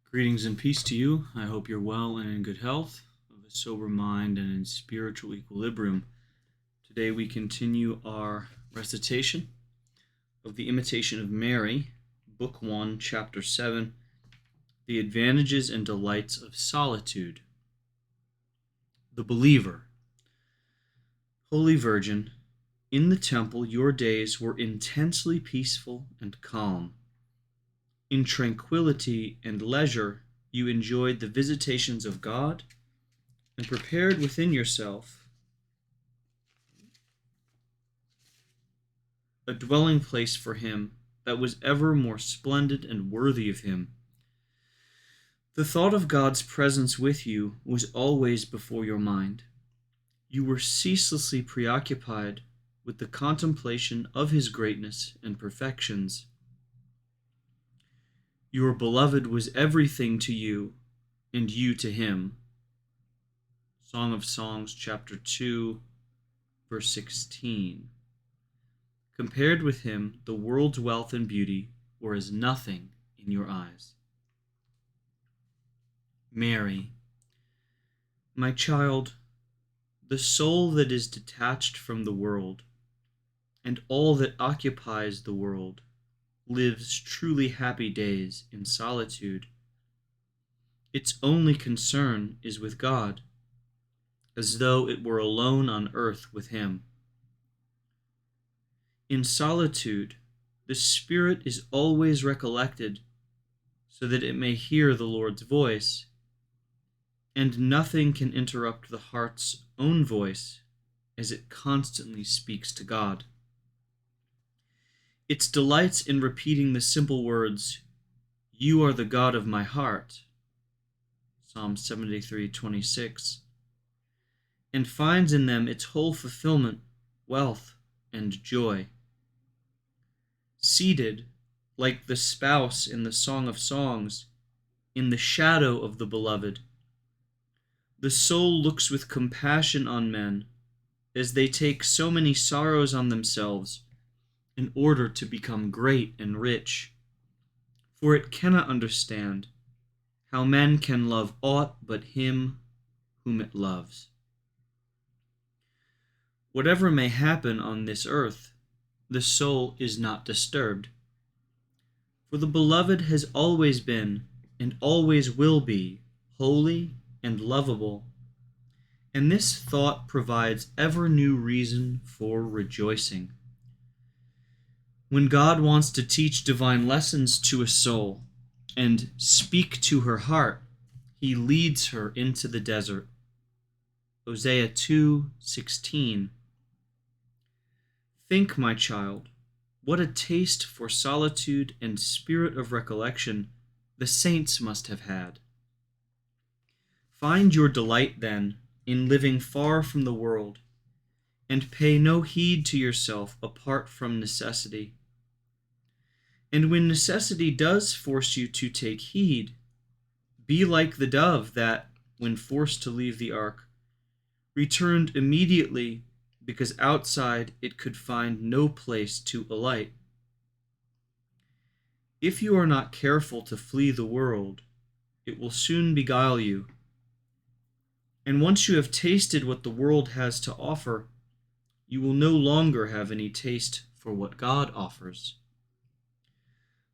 Greetings and peace to you. I hope you're well and in good health, of a sober mind and in spiritual equilibrium. Today we continue our recitation of the Imitation of Mary, Book 1, Chapter 7, The Advantages and Delights of Solitude. The Believer. Holy Virgin, in the temple your days were intensely peaceful and calm. In tranquility and leisure, you enjoyed the visitations of God and prepared within yourself a dwelling place for him that was ever more splendid and worthy of him. The thought of God's presence with you was always before your mind. You were ceaselessly preoccupied with the contemplation of his greatness and perfections. Your beloved was everything to you, and you to him. Song of Songs, chapter 2, verse 16. Compared with him, the world's wealth and beauty were as nothing in your eyes. Mary, my child, the soul that is detached from the world, and all that occupies the world, lives truly happy days in solitude. Its only concern is with God, as though it were alone on earth with him. In solitude, the spirit is always recollected, so that it may hear the Lord's voice, and nothing can interrupt the heart's own voice as it constantly speaks to God. It delights in repeating the simple words, "You are the God of my heart," Psalm 73:26, and finds in them its whole fulfillment, wealth, and joy. Seated, like the spouse in the Song of Songs, in the shadow of the beloved, the soul looks with compassion on men as they take so many sorrows on themselves in order to become great and rich, for it cannot understand how men can love aught but him whom it loves. Whatever may happen on this earth, the soul is not disturbed, for the beloved has always been and always will be holy and lovable, and this thought provides ever new reason for rejoicing. When God wants to teach divine lessons to a soul and speak to her heart, he leads her into the desert. Hosea 2:16. Think, my child, what a taste for solitude and spirit of recollection the saints must have had. Find your delight, then, in living far from the world, and pay no heed to yourself apart from necessity. And when necessity does force you to take heed, be like the dove that, when forced to leave the ark, returned immediately because outside it could find no place to alight. If you are not careful to flee the world, it will soon beguile you. And once you have tasted what the world has to offer, you will no longer have any taste for what God offers.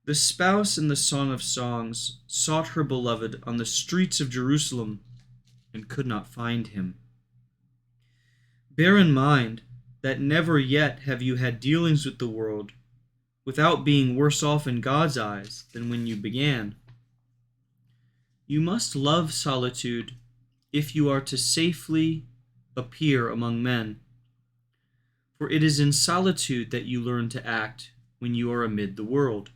The spouse in the Song of Songs sought her beloved on the streets of Jerusalem and could not find him. Bear in mind that never yet have you had dealings with the world without being worse off in God's eyes than when you began. You must love solitude if you are to safely appear among men, for it is in solitude that you learn to act when you are amid the world.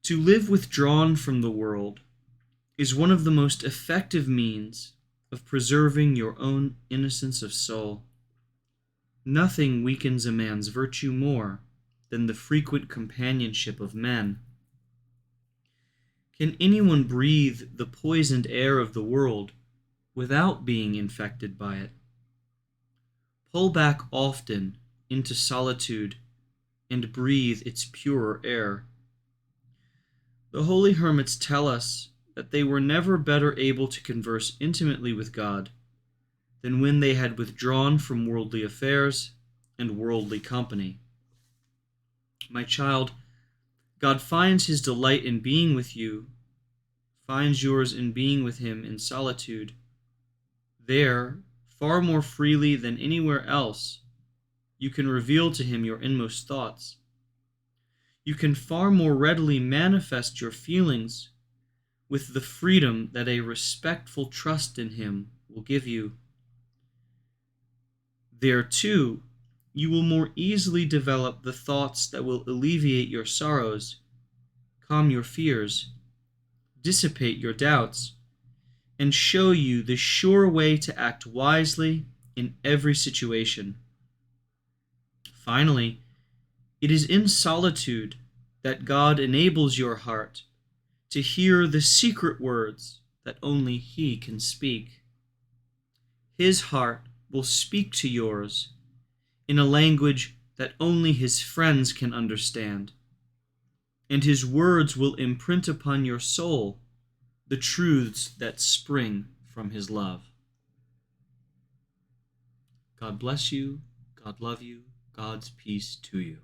To live withdrawn from the world is one of the most effective means of preserving your own innocence of soul. Nothing weakens a man's virtue more than the frequent companionship of men. Can anyone breathe the poisoned air of the world without being infected by it? Pull back often into solitude and breathe its purer air. The holy hermits tell us that they were never better able to converse intimately with God than when they had withdrawn from worldly affairs and worldly company. My child, God finds his delight in being with you, finds yours in being with him in solitude. There, far more freely than anywhere else, you can reveal to him your inmost thoughts. You can far more readily manifest your feelings with the freedom that a respectful trust in him will give you. There, too, you will more easily develop the thoughts that will alleviate your sorrows, calm your fears, dissipate your doubts, and show you the sure way to act wisely in every situation. Finally, it is in solitude that God enables your heart to hear the secret words that only He can speak. His heart will speak to yours in a language that only His friends can understand, and His words will imprint upon your soul the truths that spring from His love. God bless you, God love you, God's peace to you.